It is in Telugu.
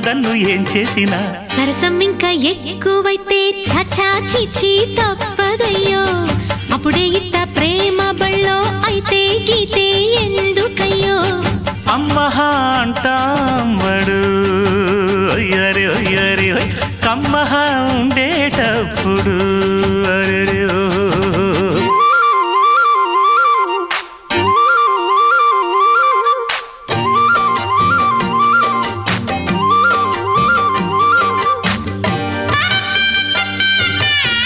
కాదన్ను ఏం చేసినా సరసం ఇంకా ఎక్కువైతే చచా చిచి తప్పదయ్యో అప్పుడే ఇట్ట ప్రేమ బళ్ళో అయితే గీతే ఎందుకయ్యో అమ్మహా అంటాంబడు ఒయ్యరి ఒయ్యరి కమ్మహా ఉండేటప్పుడు అరే